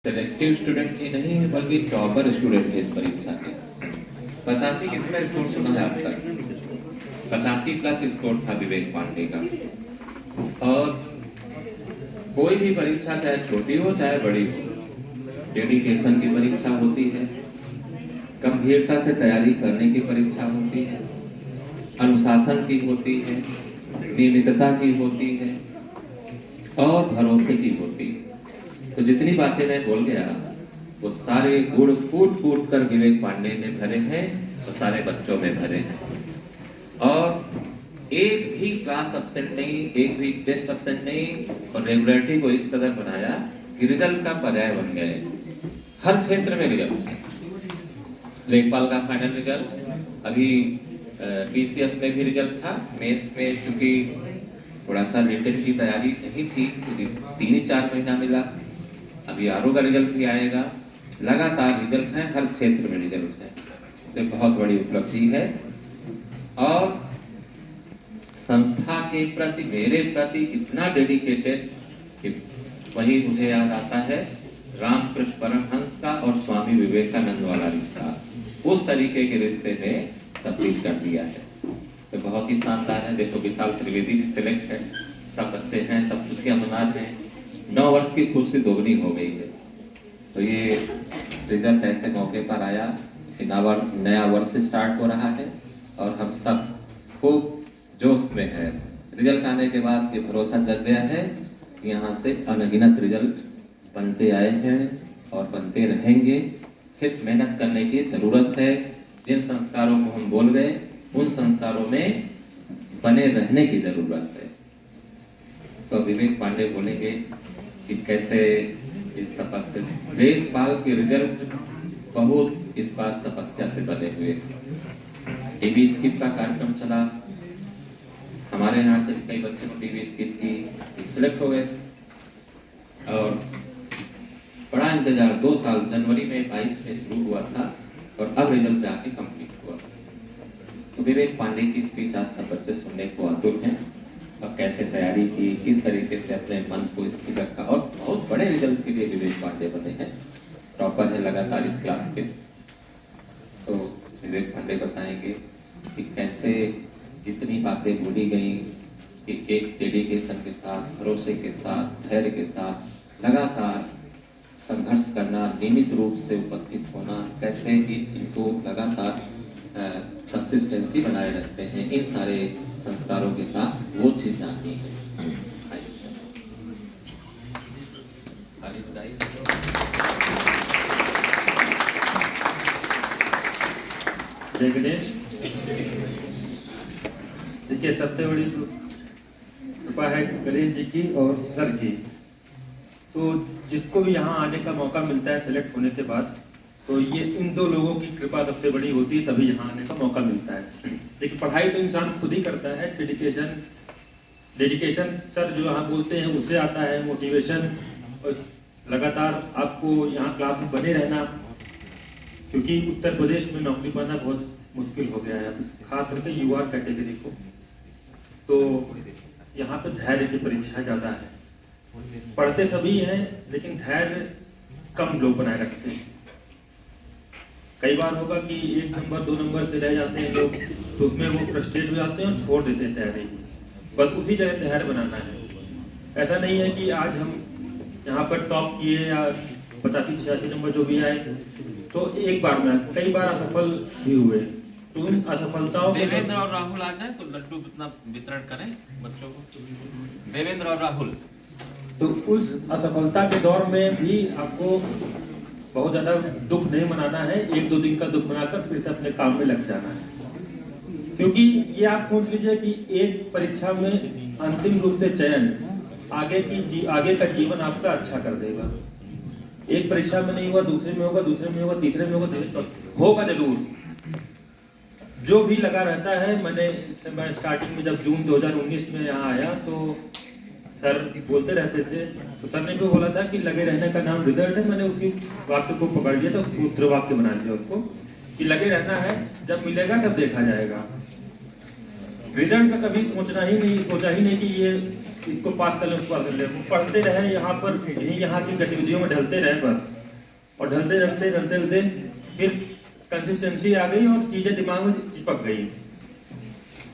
Selective student ही नहीं है बल्कि टॉपर स्टूडेंट है इस परीक्षा के। 85 किसका स्कोर सुना है आप तक? 85 प्लस स्कोर था विवेक पांडे का। और कोई भी परीक्षा चाहे छोटी हो चाहे बड़ी हो, डेडिकेशन की परीक्षा होती है, गंभीरता से तैयारी करने की परीक्षा होती है, अनुशासन की होती है, नियमितता की होती है और भरोसे की होती है। तो जितनी बातें मैं बोल गया वो सारे गुण कूट कूट कर विवेक पांडे में भरे हैं और सारे बच्चों में भरे हैं। और एक भी क्लास अब्सेंट नहीं, एक भी टेस्ट अब्सेंट नहीं, और रेगुलरिटी को इस कदर बनाया कि रिजल्ट का पर्याय बन गए। हर क्षेत्र में रिजल्ट, लेखपाल का फाइनल रिजल्ट, अभी पीसीएस में भी रिजल्ट था, मेंस में चूंकि थोड़ा सा रिटन की तैयारी नहीं थी तो 3-4 महीना मिला। अभी आरओ का रिजल्ट भी आएगा, लगातार रिजल्ट है, हर क्षेत्र में रिजल्ट है, तो बहुत बड़ी उपलब्धि है। और संस्था के प्रति, मेरे प्रति इतना डेडिकेटेड कि वही मुझे याद आता है रामकृष्ण परमहंस का और स्वामी विवेकानंद वाला रिश्ता, उस तरीके के रिश्ते में तब्दील कर दिया है। तो बहुत ही शानदार है। देखो विशाल त्रिवेदी भी सिलेक्ट है, सब बच्चे हैं, सब खुशियां मना रहे हैं। 9 वर्ष की खुशी दोगुनी हो गई है। तो ये रिजल्ट ऐसे मौके पर आया कि नया वर्ष स्टार्ट हो रहा है और हम सब खूब जोश में है। रिजल्ट आने के बाद ये भरोसा जग गया है कि यहाँ से अनगिनत रिजल्ट बनते आए हैं और बनते रहेंगे। सिर्फ मेहनत करने की जरूरत है। जिन संस्कारों को हम बोल गए उन संस्कारों में बने रहने की जरूरत है। तो विवेक पांडे बोलेंगे कि कैसे इस तपस्या, लेखपाल के रिजल्ट बहुत इस बार तपस्या से बने हुए। टीवी स्किप का कार्यक्रम चला, हमारे यहाँ से कई बच्चों को टीवी स्किप की सिलेक्ट हो गए और बड़ा इंतजार, 2 साल, जनवरी में 22 में शुरू हुआ था और अब रिजल्ट जाके कंप्लीट हुआ। तो विवेक पांडे की स्पीच आज सब बच्चे सुनने को आतुर हैं और कैसे तैयारी की, किस तरीके से अपने मन को स्थिर रखा और बहुत बड़े रिजल्ट के लिए विवेक पांडे बने हैं, टॉपर है लगातार इस क्लास के। तो विवेक पांडे बताएंगे कि कैसे जितनी बातें बोली गई कि एक डेडिकेशन के साथ, भरोसे के साथ, धैर्य के साथ लगातार संघर्ष करना, नियमित रूप से उपस्थित होना, कैसे इनको लगातार कंसिस्टेंसी बनाए रखते हैं, इन सारे संस्कारों के साथ वो चीज जाननी है। आगे बताइए। जय गणेश। देखिए सबसे बड़ी कृपा है गणेश जी की और सर की। तो जिसको भी यहाँ आने का मौका मिलता है सेलेक्ट होने के बाद, तो ये इन 2 लोगों की कृपा सबसे बड़ी होती है, तभी यहाँ आने का मौका मिलता है। लेकिन पढ़ाई तो इंसान खुद ही करता है। डेडिकेशन सर जो यहाँ बोलते हैं उससे आता है, मोटिवेशन और लगातार आपको यहाँ क्लास में बने रहना, क्योंकि उत्तर प्रदेश में नौकरी पाना बहुत मुश्किल हो गया है, खास करके युवा कैटेगरी को। तो यहाँ पे धैर्य की परीक्षा ज़्यादा है। पढ़ते सभी हैं लेकिन धैर्य कम लोग बनाए रखते हैं। कई बार होगा कि 1 नंबर 2 नंबर से रह जाते हैं लोग, तो उसमें वो फ्रस्ट्रेट हो जाते हैं और छोड़ देते हैं तैयारी। बस उसी जगह धैर्य बनाना है। ऐसा नहीं है कि आज हम यहाँ पर टॉप किए या 85-86 नंबर जो भी आए तो एक बार में, कई बार असफल भी हुए। तो उन असफलताओं देवेंद्र और राहुल आ जाए तो लड्डू कितना वितरण करें बच्चों को। देवेंद्र और राहुल। तो उस असफलता के दौर में भी आपको बहुत ज्यादा दुख नहीं मनाना है। 1-2 दिन का दुख मनाकर फिर से अपने काम में लग जाना है। क्योंकि ये आप सोच लीजिए कि एक परीक्षा में अंतिम रूप से चयन आगे का जीवन आपका अच्छा कर देगा। एक परीक्षा में नहीं हुआ, दूसरे में होगा, दूसरे में होगा, तीसरे में होगा, होगा जरूर। जो भी लगा रहता है, मैं स्टार्टिंग में जब जून 2019 में यहाँ आया तो सर बोलते रहते थे, तो सर ने भी बोला था कि लगे रहने का नाम रिजल्ट है। मैंने उसी वाक्य को पकड़ लिया था, सूत्र वाक्य बना लिया उसको कि लगे रहना है, जब मिलेगा तब देखा जाएगा। रिजल्ट का कभी सोचा ही नहीं कि ये इसको पास कर ले उसको पास कर ले, वो पढ़ते रहे यहाँ पर, यही यहाँ की गतिविधियों में ढलते रहे बस, और ढलते ढलते ढलते ढलते फिर कंसिस्टेंसी आ गई और चीज़ें दिमाग में चिपक गई।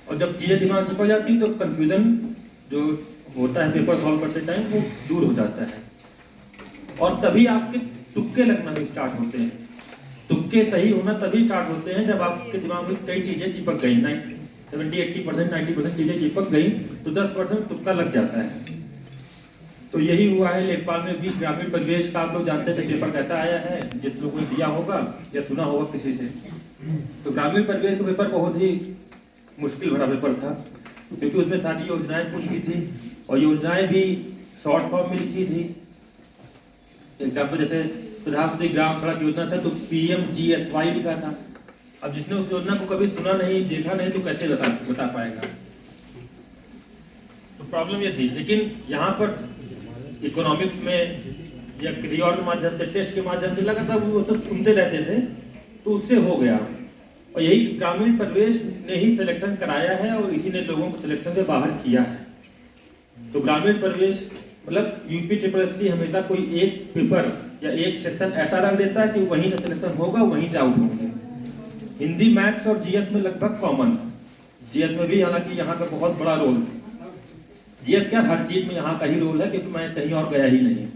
और जब चीज़ें दिमाग में चिपक जाती तो कन्फ्यूजन जो होता है पेपर सॉल्व करते टाइम वो दूर हो जाता है। और तभी आपके तुक्के लगना भी स्टार्ट होते हैं। तुक्के सही होना तभी स्टार्ट होते हैं जब आपके दिमाग में कई चीज़ें चिपक गई, 70-80%, 90% चीज़ें चिपक गई तो 10% तुक्का लग जाता है। तो यही हुआ है लेखपाल में भी। ग्रामीण परिवेश का आप लोग जानते थे पेपर कैसा आया है, जिस लोगों ने दिया होगा या सुना होगा किसी से। तो ग्रामीण परिवेश का पेपर बहुत ही मुश्किल भरा पेपर था, क्योंकि उसमें सारी योजनाएं पूछी थी और योजनाएं भी शॉर्ट फॉर्म में लिखी थी। एग्जाम्पल जैसे प्रधानमंत्री ग्राम सड़क योजना था तो PMGSY लिखा था। अब जिसने उस योजना को कभी सुना नहीं, देखा नहीं, तो कैसे बता पाएगा। तो प्रॉब्लम ये थी। लेकिन यहाँ पर इकोनॉमिक्स में या किसी और के माध्यम से, टेस्ट के माध्यम से लगातार वो सब सुनते रहते थे, तो उससे हो गया। और यही ग्रामीण परिवेश ने ही सिलेक्शन कराया है और इसी ने लोगों को सिलेक्शन से बाहर किया है। तो ग्रामीण परिवेश मतलब UPSSC हमेशा कोई एक पेपर या एक सेक्शन ऐसा रख देता है कि वहीं से सिलेक्शन होगा, वहीं से आउट होंगे। हिंदी, मैथ्स और GS में लगभग कॉमन, GS में भी हालांकि यहाँ का बहुत बड़ा रोल, GS क्या हर चीज में यहाँ का ही रोल है, क्योंकि मैं कहीं और गया ही नहीं।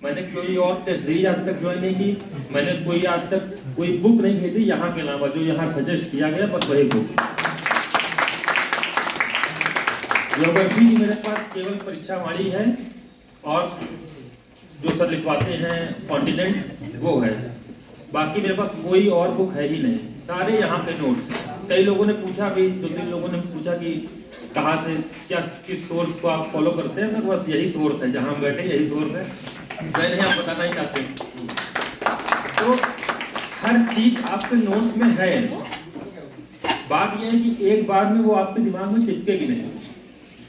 मैंने कोई और टेस्ट सीरीज आज तक ज्वाइन नहीं की, मैंने कोई आज तक कोई बुक नहीं खरीदी यहाँ के अलावा, जो यहाँ सजेस्ट किया गया बस वही बुक। ज्योग्राफी की मेरे पास केवल परीक्षा वाली है और जो सर लिखवाते हैं कॉन्टिनेंट वो है, बाकी मेरे पास कोई और बुक है ही नहीं, सारे यहाँ के नोट्स। कई लोगों ने पूछा भी, 2-3 लोगों ने पूछा कि कहाँ से, क्या किस सोर्स को आप फॉलो करते हैं। मैं बस यही सोर्स है, जहाँ हम बैठे यही सोर्स है, मैं नहीं आप बताना ही चाहते। तो हर चीज आपके नोट्स में है। बात यह है कि एक बार में वो आपके दिमाग में चिपकेगी नहीं,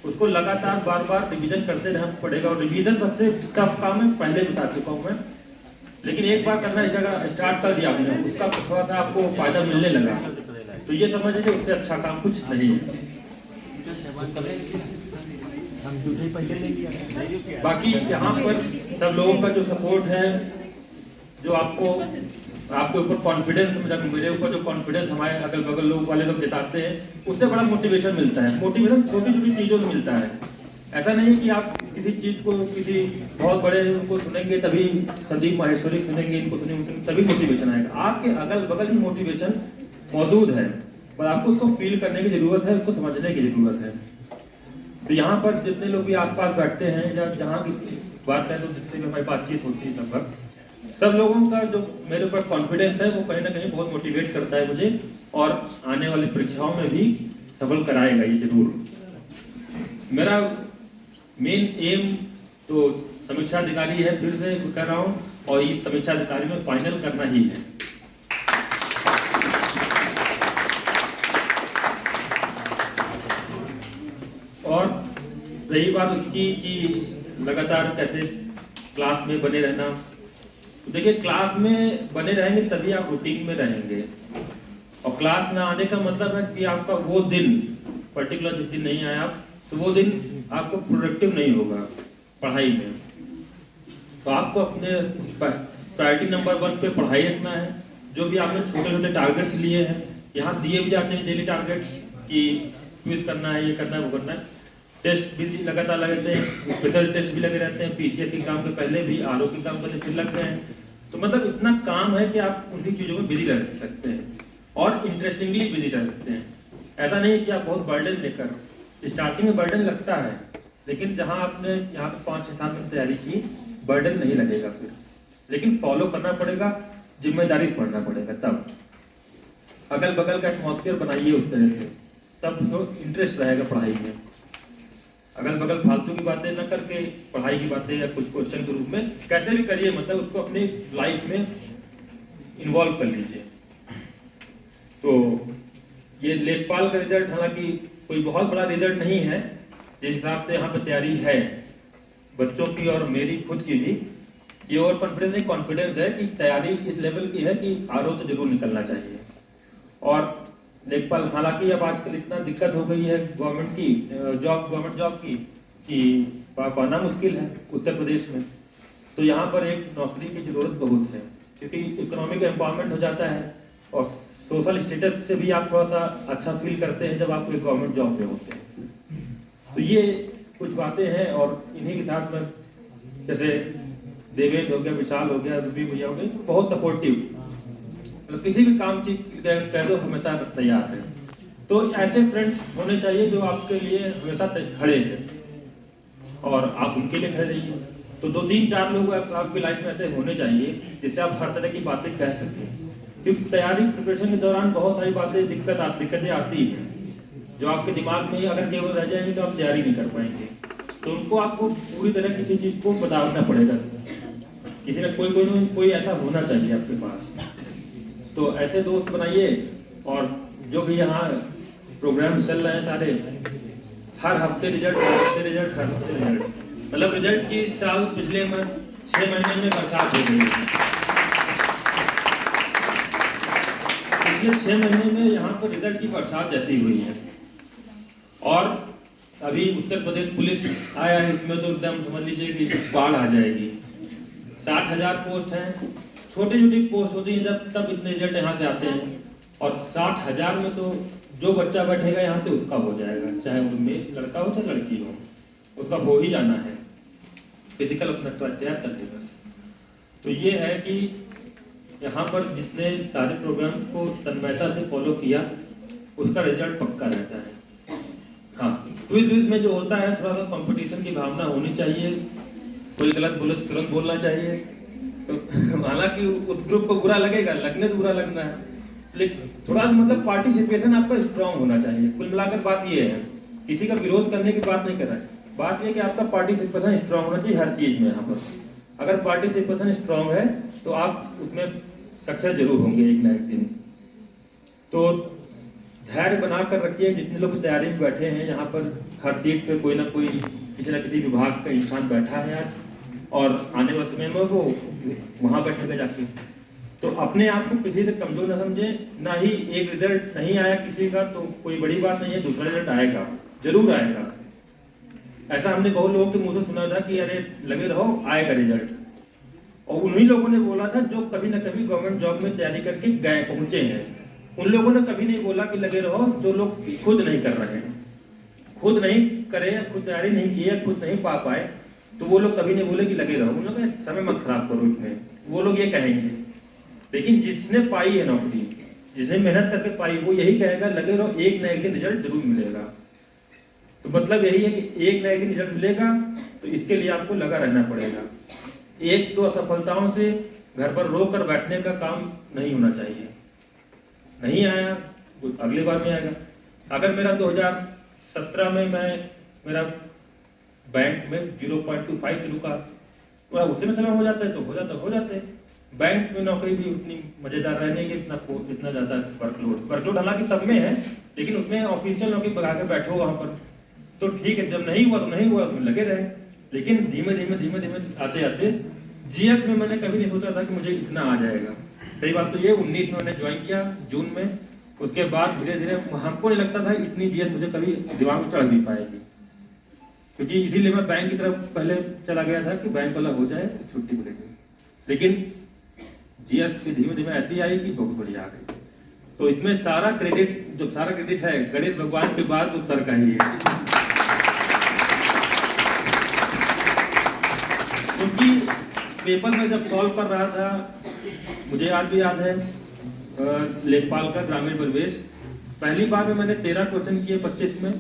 उसको लगातार बार बार रिवीजन करते रहना पड़ेगा। और रिवीजन सबसे टफ काम है, पहले बता चुका हूँ मैं, लेकिन एक बार करना स्टार्ट कर दिया आपने, उसका थोड़ा सा आपको फायदा मिलने लगा, तो ये समझ लीजिए उससे अच्छा काम कुछ नहीं है। बाकी यहाँ पर सब लोगों का जो सपोर्ट है, जो आपके ऊपर कॉन्फिडेंस, मतलब मेरे ऊपर जो कॉन्फिडेंस हमारे अगल बगल लोग वाले लोग जताते हैं, उससे बड़ा मोटिवेशन मिलता है। मोटिवेशन छोटी छोटी चीजों से मिलता है। ऐसा नहीं कि आप किसी चीज को, किसी बहुत बड़े उनको सुनेंगे तभी, संदीप माहेश्वरी सुनेंगे, इनको सुनेंगे तभी मोटिवेशन आएगा। आपके अगल बगल ही मोटिवेशन मौजूद है, पर आपको उसको फील करने की जरूरत है, उसको समझने की जरूरत है। तो यहाँ पर जितने लोग भी आसपास बैठते हैं या जहाँ की बात करें, तो जिससे भी हमारी बातचीत होती है, लगभग सब लोगों का जो मेरे ऊपर कॉन्फिडेंस है वो कहीं ना कहीं बहुत मोटिवेट करता है मुझे, और आने वाली परीक्षाओं में भी सफल कराएगा ये जरूर। मेरा मेन एम तो समीक्षा अधिकारी है, फिर से कर रहा हूँ, और ये समीक्षा अधिकारी में फाइनल करना ही है। और रही बात उसकी कि लगातार कैसे क्लास में बने रहना, तो देखिए क्लास में बने रहेंगे तभी आप रूटीन में रहेंगे। और क्लास ना आने का मतलब है कि आपका वो दिन पर्टिकुलर जिस दिन नहीं आया आप, तो वो दिन आपको प्रोडक्टिव नहीं होगा पढ़ाई में। तो आपको अपने प्रायोरिटी नंबर 1 पे पढ़ाई रखना है। जो भी आपने छोटे छोटे टारगेट्स लिए हैं, यहाँ दिए भी जाते हैं डेली टारगेट्स कि क्विज करना है, ये करना है, वो करना है। टेस्ट भी लगातार लगते हैं, स्पेशल टेस्ट भी लगे रहते हैं, PCS के एग्जाम के पहले भी, RO के एग्जाम पहले फिर लगते हैं। तो मतलब इतना काम है कि आप उन्हीं चीज़ों में बिजी रह सकते हैं और इंटरेस्टिंगली बिजी रह सकते हैं। ऐसा नहीं कि आप बहुत बर्डन लेकर, स्टार्टिंग में बर्डन लगता है, लेकिन जहाँ आपने यहाँ पे 5-6 दिन तैयारी की, बर्डन नहीं लगेगा फिर। लेकिन फॉलो करना पड़ेगा, जिम्मेदारी पढ़ना पड़ेगा। तब अगल बगल का एटमॉस्फेयर बनाइए उस तरह से, तब तो इंटरेस्ट रहेगा पढ़ाई में। अगल बगल फालतू की बातें न करके पढ़ाई की बातें या कुछ क्वेश्चन के रूप में कैसे भी करिए, मतलब उसको अपनी लाइफ में इन्वॉल्व कर लीजिए। तो ये लेखपाल का रिजल्ट हालांकि कोई बहुत बड़ा रिजल्ट नहीं है, जिस हिसाब से यहाँ पे तैयारी है बच्चों की और मेरी खुद की भी, ये ओवर कॉन्फिडेंस नहीं, कॉन्फिडेंस है कि तैयारी इस लेवल की है कि RO तो जरूर निकलना चाहिए। और लेखपाल हालांकि अब आजकल इतना दिक्कत हो गई है गवर्नमेंट जॉब की, कि पाना मुश्किल है उत्तर प्रदेश में। तो यहाँ पर एक नौकरी की ज़रूरत बहुत है, क्योंकि इकोनॉमिक एम्पावरमेंट हो जाता है और सोशल स्टेटस से भी आप थोड़ा सा अच्छा फील करते हैं जब आप कोई गवर्नमेंट जॉब में होते हैं। तो ये कुछ बातें हैं, और इन्हीं के साथ में जैसे देवेंद्र हो गया, विशाल हो गया, रूबी भैया हो गए, बहुत सपोर्टिव, मतलब किसी भी काम की कह दो हमेशा तैयार है। तो ऐसे फ्रेंड्स होने चाहिए जो आपके लिए हमेशा खड़े हैं और आप उनके लिए खड़े रहिए। तो 2-3-4 लोग आपकी लाइफ में ऐसे होने चाहिए जिससे आप हर तरह की बातें कह सकें, क्योंकि तैयारी प्रिपरेशन के दौरान बहुत सारी बातें दिक्कतें आती हैं जो आपके दिमाग में अगर केवल रह जाएंगे तो आप तैयारी नहीं कर पाएंगे। तो उनको आपको पूरी तरह किसी चीज़ को बताना पड़ेगा, किसी न कोई ऐसा होना चाहिए आपके पास। तो ऐसे दोस्त बनाइए, और जो भी यहाँ प्रोग्राम चल रहे हैं सारे, हर हफ्ते रिजल्ट, मतलब रिजल्ट की साल पिछले 6 महीने में बरसात हो गई है। पिछले 6 महीने में यहाँ पर रिजल्ट की बरसात जैसी हुई है। और अभी उत्तर प्रदेश पुलिस आया है, इसमें तो एकदम समझ लीजिए कि बाढ़ आ जाएगी। 60,000 पोस्ट हैं, छोटी छोटी पोस्ट होती हैं जब तब इतने रिजल्ट यहाँ से आते हैं, और 60,000 में तो जो बच्चा बैठेगा यहाँ पे उसका हो जाएगा, चाहे उनमें लड़का हो चाहे लड़की हो, उसका हो ही जाना है, फिजिकल अपना तैयार कर देगा। तो ये है कि यहाँ पर जिसने सारे प्रोग्राम्स को तन्मयता से फॉलो किया उसका रिजल्ट पक्का रहता है। हाँ, क्विज में जो होता है थोड़ा सा कंपटीशन की भावना होनी चाहिए, कोई गलत बोले तो तुरंत बोलना चाहिए। तो हालांकि उस ग्रुप को बुरा लगेगा, लगने तो बुरा लगना है, लेकिन थोड़ा मतलब पार्टिसिपेशन आपका स्ट्रांग होना चाहिए। कुल मिलाकर बात ये है, किसी का विरोध करने की बात नहीं कर रहा है, बात ये कि आपका पार्टिसिपेशन स्ट्रांग होना चाहिए हर चीज में। यहाँ पर अगर पार्टिसिपेशन स्ट्रांग है तो आप उसमें सक्सेस जरूर होंगे एक ना एक दिन। तो धैर्य बनाकर रखिए। जितने लोग तैयारी में बैठे हैं यहाँ पर, हर सीट पे कोई ना कोई किसी न किसी विभाग का इंसान बैठा है आज, और आने वाले समय में वो वहाँ बैठेगा जाके। तो अपने आप को किसी से कमजोर न समझे, ना ही एक रिजल्ट नहीं आया किसी का तो कोई बड़ी बात नहीं है, दूसरा रिजल्ट आएगा, जरूर आएगा। ऐसा हमने बहुत लोगों के मुंह से सुना था कि अरे लगे रहो आएगा रिजल्ट, और उन्हीं लोगों ने बोला था जो कभी न कभी गवर्नमेंट जॉब में तैयारी करके गए पहुंचे हैं। उन लोगों ने कभी नहीं बोला कि लगे रहो जो लोग खुद नहीं कर रहे हैं, खुद नहीं करे, खुद तैयारी नहीं की है, खुद नहीं पा पाए, तो वो लोग कभी नहीं बोले कि लगे रहो। उन लोग समय मत खराब करो इसमें, वो लोग ये कहेंगे। लेकिन जिसने पाई है नौकरी, जिसने मेहनत करके पाई, वो यही कहेगा लगे रहो, एक न एक दिन रिजल्ट जरूर मिलेगा। तो मतलब यही है कि एक न एक दिन रिजल्ट मिलेगा, तो इसके लिए आपको लगा रहना पड़ेगा। एक दो असफलताओं से घर पर रो कर बैठने का काम नहीं होना चाहिए। नहीं आया अगले बार में आएगा। अगर मेरा 2017 में मेरा बैंक में 0.25 से रुका, तो उसी में समय हो जाता है तो हो जाते हैं। बैंक में नौकरी भी उतनी मजेदार रहने की, इतना ज्यादा वर्कलोड हालांकि सब में है, लेकिन उसमें ऑफिशियल नौकरी बगा के बैठो वहां पर तो ठीक है, जब नहीं हुआ तो नहीं हुआ, उसमें लगे रहे। लेकिन धीमे धीमे आते आते जीएफ में मैंने कभी नहीं सोचा था कि मुझे इतना आ जाएगा। सही बात तो ये 19 में मैंने ज्वाइन किया जून में, उसके बाद धीरे धीरे हमको नहीं लगता था इतनी जीएफ मुझे कभी दिमाग में चढ़ भी पाएगी, क्योंकि इसीलिए मैं बैंक की तरफ पहले चला गया था कि बैंक वाला हो जाए तो छुट्टी मिलेगी। लेकिन जीएफ धीमे धीमे ऐसी आई कि बहुत बढ़िया आ गई। तो इसमें सारा क्रेडिट है गणेश भगवान के बाद वो सर का ही है, क्योंकि पेपर में जब सॉल्व कर रहा था, मुझे आज भी याद है लेखपाल का ग्रामीण परिवेश, पहली बार में मैंने 13 क्वेश्चन किए 25 में।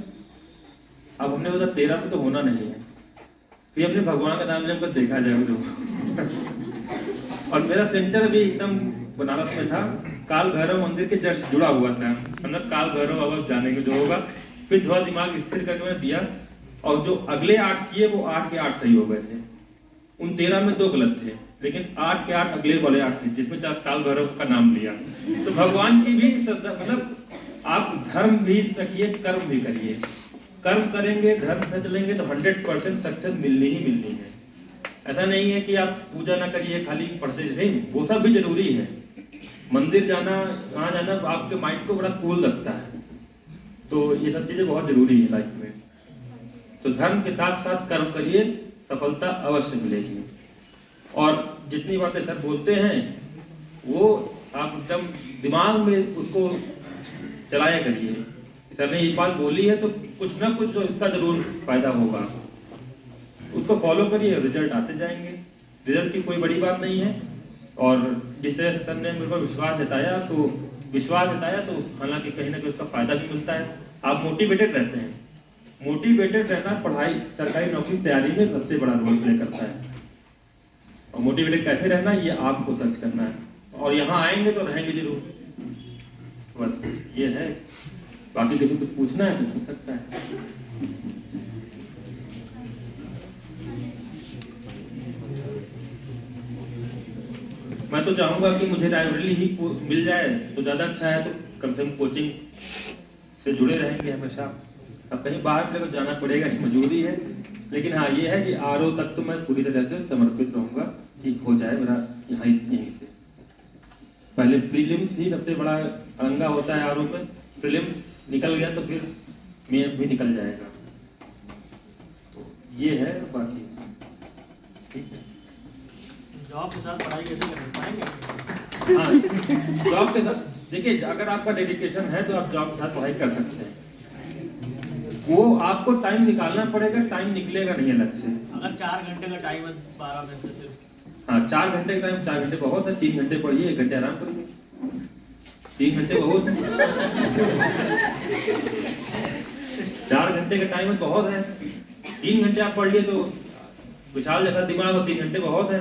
अब हमने बोला 13 में तो होना नहीं है, फिर हमने भगवान का नाम लेकर देखा जाए लोग और मेरा सेंटर भी एकदम बनारस में था, काल भैरव मंदिर के जस्ट जुड़ा हुआ था, मतलब काल भैरव बाबा जाने के जो होगा। फिर थोड़ा दिमाग स्थिर करके मैंने दिया, और जो अगले 8 किए वो 8 के 8 सही हो गए थे। उन 13 में 2 गलत थे, लेकिन 8 के 8 अगले वाले 8 थे जिसमें काल भैरव का नाम लिया। तो भगवान की भी मतलब आप धर्म भी रखिए, कर्म भी करिए। कर्म करेंगे, धर्म से चलेंगे तो 100% सक्सेस मिलनी ही मिलनी है। ऐसा नहीं है कि आप पूजा ना करिए खाली पढ़ते नहीं, वो सब भी जरूरी है। मंदिर जाना, वहाँ जाना आपके माइंड को बड़ा कूल लगता है। तो ये सब चीजें बहुत जरूरी है लाइफ में। तो धर्म के साथ साथ कर्म करिए, सफलता अवश्य मिलेगी। और जितनी बातें सर बोलते हैं वो आप एकदम दिमाग में उसको चलाया करिए। सर ने ये बात बोली है तो कुछ ना कुछ इसका जरूर फायदा होगा, उसको फॉलो करिए, रिजल्ट आते जाएंगे। रिजल्ट की कोई बड़ी बात नहीं है। और जिस तरह से सर ने मेरे पर विश्वास जताया तो हालांकि कहीं ना कहीं उसका फायदा भी मिलता है। आप मोटिवेटेड रहते हैं। मोटिवेटेड रहना पढ़ाई सरकारी नौकरी तैयारी में सबसे बड़ा रोल प्ले करता है। और मोटिवेटेड कैसे रहना ये आपको सर्च करना है, और यहाँ आएंगे तो रहेंगे जरूर। बस ये है, बाकी किसी कुछ पूछना है तो पूछ सकता है। मैं तो चाहूंगा कि मुझे लाइब्रेरी ही मिल जाए तो ज़्यादा अच्छा है, तो कम से कम कोचिंग से जुड़े रहेंगे हमेशा। अब कहीं बाहर मेरे को जाना पड़ेगा, मजबूरी है, लेकिन हाँ ये है कि आरओ तक तो मैं पूरी तरह से समर्पित रहूंगा, ठीक हो जाए मेरा यहीं से। पहले प्रीलिम्स ही सबसे बड़ा अड़ंगा होता है आरओ पे, प्रीलिम्स निकल गया तो फिर मेन भी निकल जाएगा। तो ये है, बाकी ठीक है। जॉब के साथ पढ़ाई कैसे कर पाएंगे? हाँ, जॉब के साथ देखिए, अगर आपका डेडिकेशन है तो आप जॉब के साथ पढ़ाई कर सकते हैं। वो आपको टाइम निकालना पड़ेगा, टाइम निकलेगा नहीं अलग से। अगर 4 घंटे का टाइम है 12 में से सिर्फ, हाँ 4 घंटे का टाइम, 4 घंटे बहुत है। 3 घंटे पढ़िए, 1 घंटे आराम करिए। 3 घंटे बहुत है। 4 घंटे का टाइम बहुत है। 3 घंटे आप पढ़ लिए तो विशाल जैसा दिमाग, और 3 घंटे बहुत है।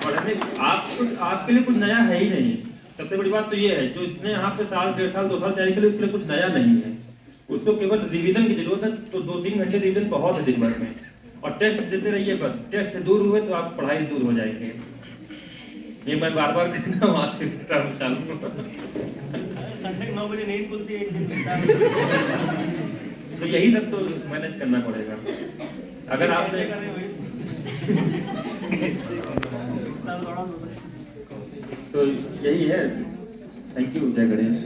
पढ़ने आपके लिए कुछ नया है ही नहीं। सबसे बड़ी बात तो ये है, जो इतने यहाँ पे साल, 1.5 साल, 2 साल तैयारी के लिए, उसके लिए कुछ नया नहीं है। उसको केवल रिवीजन की जरूरत है। तो 2-3 घंटे रिवीजन बहुत है दिन भर में, और टेस्ट देते रहिए। बस टेस्ट से दूर हुए तो आप पढ़ाई दूर हो जाएंगे। ये मैं बार बार कहता हूँ, आज से चालू। संडे 9 बजे नहीं खुलती है, एक दिन मिलता है। तो यही सब तो मैनेज करना पड़ेगा। अगर आपने तो यही है। थैंक यू, जय गणेश।